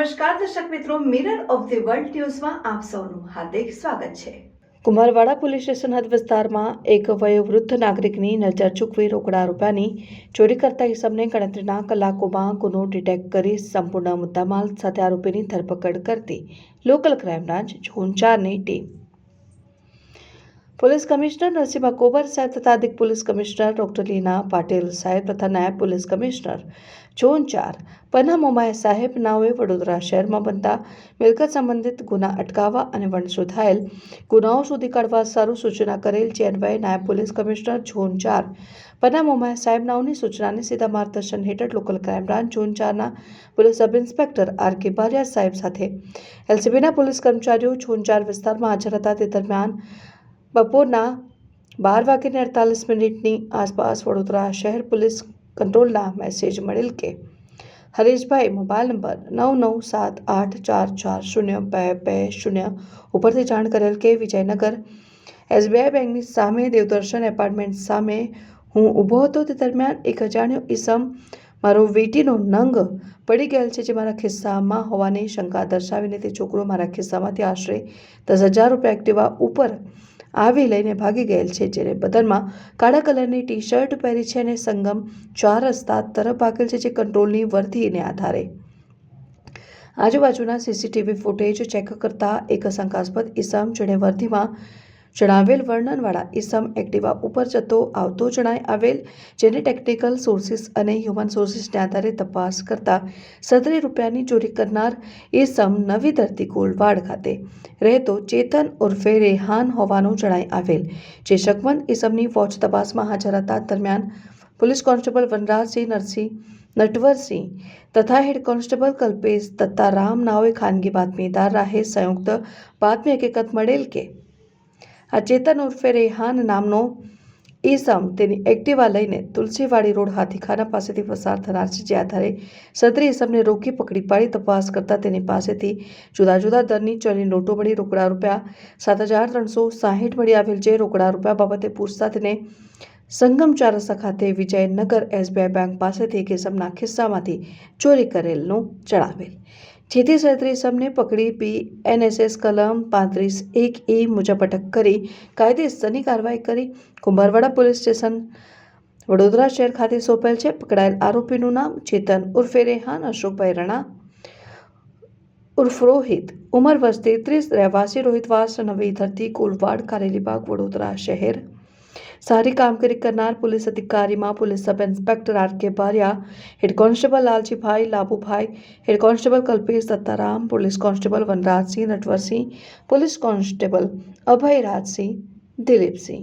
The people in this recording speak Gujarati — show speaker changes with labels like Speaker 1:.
Speaker 1: નમસ્કાર દર્શક મિત્રો, મિરર ઓફ ધ વર્લ્ડ ન્યૂઝમાં આપ સૌનું હાર્દિક સ્વાગત છે।
Speaker 2: કુંભારવાડા પોલીસ સ્ટેશન હદ વિસ્તારમાં એક વયોવૃદ્ધ નાગરિકની નજર ચૂકવી રોકડા રૂપિયાની ચોરી કરતા ઇસમને ગણતરીના કલાકોમાં ગુનો ડિટેક્ટ કરી સંપૂર્ણ મુદ્દામાલ સાથે આરોપીની ધરપકડ કરતી લોકલ ક્રાઇમ બ્રાન્ચ ઝોન 4ની team police commissioner Narsinh Makobar સાહેબ તથા અધિક police commissioner doctor Leena Patil સાહેબ તથા નાયબ police commissioner zone 4 Panna Momaya સાહેબ નાઓએ વડોદરા શહેરમાં બનતા મિલકત સંબંધિત ગુના અટકાવવા અને વણશોધાયેલ ગુનાઓ શોધી કાઢવા સારું સૂચના કરેલ, જે અન્વયે નાયબ police commissioner zone 4 Panna Momaya સાહેબ નાઓની સૂચનાને સીધા માર્ગદર્શન હેઠળ લોકલ ક્રાઇમ બ્રાન્ચ ઝોન 4ના police sub inspector R K. Bariya સાહેબ સાથે એલસીબીના પોલીસ કર્મચારીઓ ઝોન 4 વિસ્તારમાં હાજર હતા। તે દરમિયાન બપોરના 12:48 આસપાસ વડોદરા શહેર પોલીસ કંટ્રોલના મેસેજ મળેલ કે હરેશભાઈ મોબાઈલ નંબર 9978440220 ઉપરથી જાણ કરેલ કે વિજયનગર એસબીઆઈ બેંકની સામે દેવદર્શન એપાર્ટમેન્ટ સામે હું ઊભો હતો। તે દરમિયાન એક અજાણ્યો ઈસમ મારો વીંટીનો નંગ પડી ગયેલ છે, જે મારા ખિસ્સામાં હોવાની શંકા દર્શાવીને તે છોકરો મારા ખિસ્સામાંથી આશરે 10,000 રૂપિયા એક્ટિવા ઉપર આવી લઈને ભાગી ગયેલ છે, જેને બદનમાં કાળા કલરની ટી શર્ટ પહેરી છે અને સંગમ 4 રસ્તા તરફ ભાગેલ છે, જે કંટ્રોલની વર્દીને આધારે આજુબાજુના સીસીટીવી ફૂટેજ ચેક કરતા એક શંકાસ્પદ ઈસમ, જેણે વર્દીમાં જણાવેલ વર્ણનવાળા ઈસમ એક્ટિવા ઉપર જતો આવતો જણાઈ આવેલ, જેને ટેકનિકલ સોર્સિસ અને હ્યુમન સોર્સિસને આધારે તપાસ કરતા 37 રૂપિયાની ચોરી કરનાર ઈસમ નવી ધરતી કોલવાડ ખાતે રહેતો ચેતન ઉર્ફે રેહાન હોવાનું જણાઈ આવેલ, જે શકમંદ ઈસમની વોચ તપાસમાં હાજર હતા। દરમિયાન પોલીસ કોન્સ્ટેબલ વનરાજસિંહ નટવરસિંહ તથા હેડ કોન્સ્ટેબલ કલ્પેશ દત્તારામ નાઓએ ખાનગી બાતમીદાર રાહે સંયુક્ત બાતમી હકીકત મળેલ કે આ ચેતન ઉર્ફે રેહાન નામનો ઈસમ તેની એક્ટિવા લઈને તુલસીવાડી રોડ હાથીખાના પાસેથી પસાર થનાર છે, જે આધારે સદરી ઈસમને રોકી પકડી પાડી તપાસ કરતા તેની પાસેથી જુદા જુદા દરની ચલણી નોટો મળી રોકડા રૂપિયા 7,360 મળી આવેલ, જે રોકડા રૂપિયા બાબતે પૂછતા તેને સંગમ 4 રસ્તા ખાતે વિજયનગર એસબીઆઈ બેંક પાસેથી એક ઈસમના ખિસ્સામાંથી ચોરી કરેલનું જણાવેલ, જેથી સદરી ઈસમને પકડી બીએનએસએસ કલમ 35(1)(e) મુજબ અટક કરી કાયદેસરની કાર્યવાહી કરી કુંભારવાડા પોલીસ સ્ટેશન વડોદરા શહેર ખાતે સોંપેલ છે। પકડાયેલ આરોપીનું નામ ચેતન ઉર્ફે રેહાન અશોકભાઈ રણા ઉર્ફ રોહિત, ઉંમર વર્ષ 33, રહેવાસી રોહિતવાસ, નવી ધરતી કોલવાડ, કારેલીબાગ, વડોદરા શહેર। સારી કામગીરી કરનાર પોલીસ અધિકારીમાં police sub inspector R K. Bariya, head constable Laljibhai Labubhai, head constable Kalpesh Dattaram, police constable Vanrajsinh Natwarsinh, police constable Abhayrajsinh Dilipsinh.